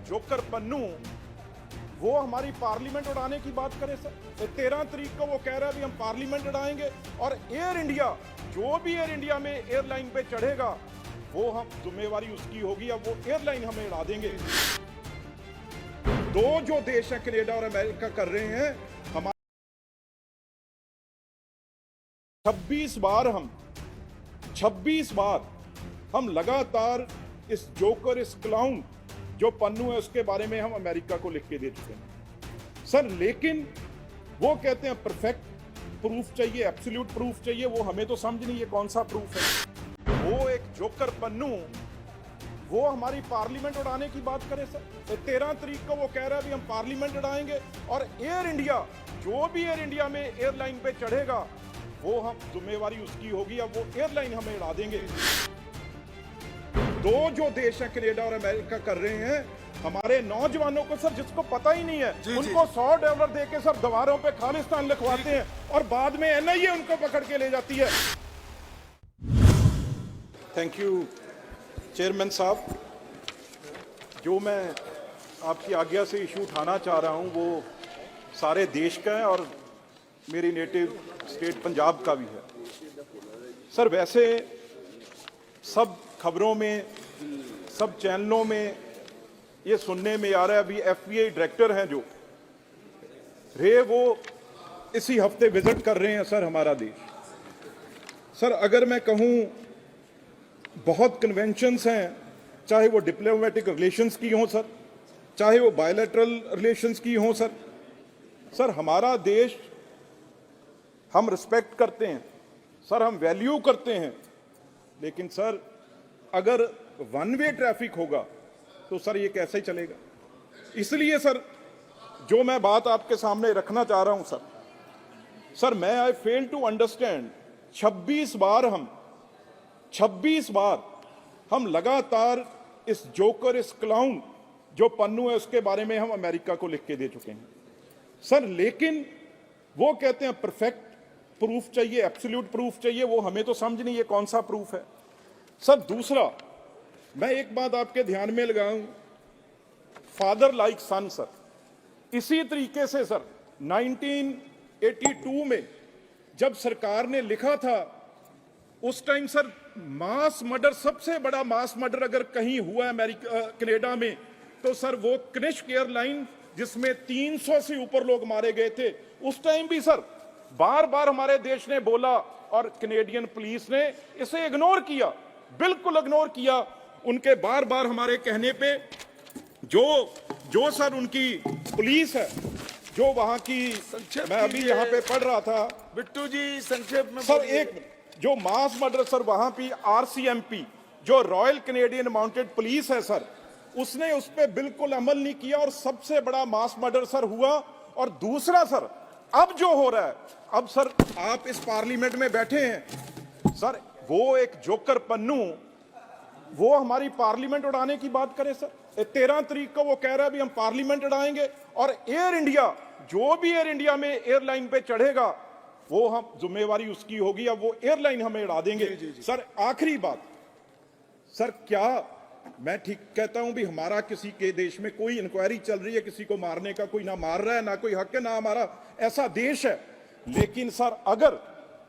Joker Pannu वो हमारी parliament उड़ाने की बात करे सर। 13 तारीख को वो कह रहा है भी हम पार्लियामेंट उड़ाएंगे और एयर इंडिया, जो भी एयर इंडिया में एयरलाइन पे चढ़ेगा वो हम जिम्मेवारी उसकी होगी, अब वो एयरलाइन हमें उड़ा देंगे। दो जो देश है कनाडा और अमेरिका कर रहे हैं, हमारे 26 बार हम लगातार इस जोकर, इस क्लाउन जो पन्नू है उसके बारे में हम अमेरिका को लिख के दे चुके हैं सर। लेकिन वो कहते हैं परफेक्ट प्रूफ चाहिए, एब्सोल्यूट प्रूफ चाहिए। वो हमें तो समझ नहीं है कौन सा प्रूफ है। वो एक जोकर पन्नू वो हमारी पार्लियामेंट उड़ाने की बात करे सर। 13 तारीख को वो कह रहा है भी हम पार्लियामेंट उड़ाएंगे और एयर इंडिया, जो भी एयर इंडिया में एयरलाइन पे चढ़ेगा वो हम जिम्मेवारी उसकी होगी, अब वो एयरलाइन हमें उड़ा देंगे। दो जो देश है कनाडा और अमेरिका कर रहे हैं, हमारे नौजवानों को सर, जिसको पता ही नहीं है, उनको $100 देके सर दीवारों पे खालिस्तान लिखवाते हैं और बाद में एनआईए उनको पकड़ के ले जाती है। थैंक यू चेयरमैन साहब। जो मैं आपकी आज्ञा से इशू उठाना चाह रहा हूं वो सारे देश का है और मेरी नेटिव स्टेट पंजाब का भी है सर। वैसे सब खबरों में, सब चैनलों में ये सुनने में आ रहा है अभी एफबीआई डायरेक्टर हैं जो वो इसी हफ्ते विजिट कर रहे हैं सर हमारा देश। सर अगर मैं कहूं बहुत कन्वेंशंस हैं, चाहे वो डिप्लोमेटिक रिलेशंस की हों सर, चाहे वो बायलैटरल रिलेशंस की हों सर। सर हमारा देश, हम रिस्पेक्ट करते हैं सर, हम वैल्यू करते हैं, लेकिन सर अगर वन वे ट्रैफिक होगा तो सर ये कैसे चलेगा। इसलिए सर जो मैं बात आपके सामने रखना चाह रहा हूं सर, मैं आई फेल टू अंडरस्टैंड 26 बार हम लगातार इस जोकर, इस क्लाउन जो पन्नू है उसके बारे में हम अमेरिका को लिख के दे चुके हैं सर। लेकिन वो कहते हैं परफेक्ट प्रूफ चाहिए, एब्सोल्यूट प्रूफ चाहिए। वो हमें तो समझ नहीं है कौन सा प्रूफ है सर। दूसरा, मैं एक बात आपके ध्यान में लगाऊं, फादर लाइक सन सर। इसी तरीके से सर 1982 में जब सरकार ने लिखा था, उस टाइम सर मास मर्डर, सबसे बड़ा मास मर्डर अगर कहीं हुआ अमेरिका, कनाडा में, तो सर वो कनिष्क एयरलाइन जिसमें 300 से ऊपर लोग मारे गए थे, उस टाइम भी सर बार बार हमारे देश ने बोला और कैनेडियन पुलिस ने इसे इग्नोर किया, बिल्कुल इग्नोर किया। उनके बार बार हमारे कहने पे जो सर उनकी पुलिस है, जो वहां की, मैं अभी यहाँ पे पढ़ रहा था बिट्टू जी, संक्षेप में सर, एक जो मास मर्डर सर वहां भी RCMP जो रॉयल कैनेडियन माउंटेड पुलिस है सर, उसने उस पर बिल्कुल अमल नहीं किया और सबसे बड़ा मास मर्डर सर हुआ। और दूसरा सर अब जो हो रहा है, अब सर आप इस पार्लियामेंट में बैठे हैं सर, वो एक जोकर पन्नू वो हमारी पार्लियामेंट उड़ाने की बात करे सर। 13 तारीख को वो कह रहा है भी हम पार्लियामेंट उड़ाएंगे और एयर इंडिया, जो भी एयर इंडिया में एयरलाइन पे चढ़ेगा वो हम जिम्मेवारी उसकी होगी, अब वो एयरलाइन हमें उड़ा देंगे। सर आखिरी बात सर, क्या मैं ठीक कहता हूं भी हमारा किसी के देश में कोई इंक्वायरी चल रही है, किसी को मारने का, कोई ना मार रहा है, ना कोई हक है, ना हमारा ऐसा देश है। लेकिन सर अगर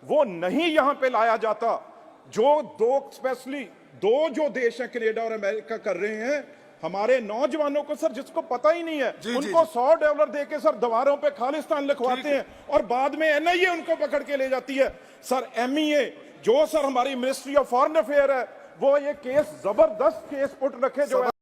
वो नहीं यहां पे लाया जाता, जो स्पेशली दो जो देश है कनाडा और अमेरिका कर रहे हैं, हमारे नौजवानों को सर, जिसको पता ही नहीं है, उनको $100 देके सर दीवारों पे खालिस्तान लिखवाते हैं और बाद में एनआईए उनको पकड़ के ले जाती है सर। MEA जो सर हमारी मिनिस्ट्री ऑफ फॉरेन अफेयर है, वो ये केस, जबरदस्त केस पुट रखे जो है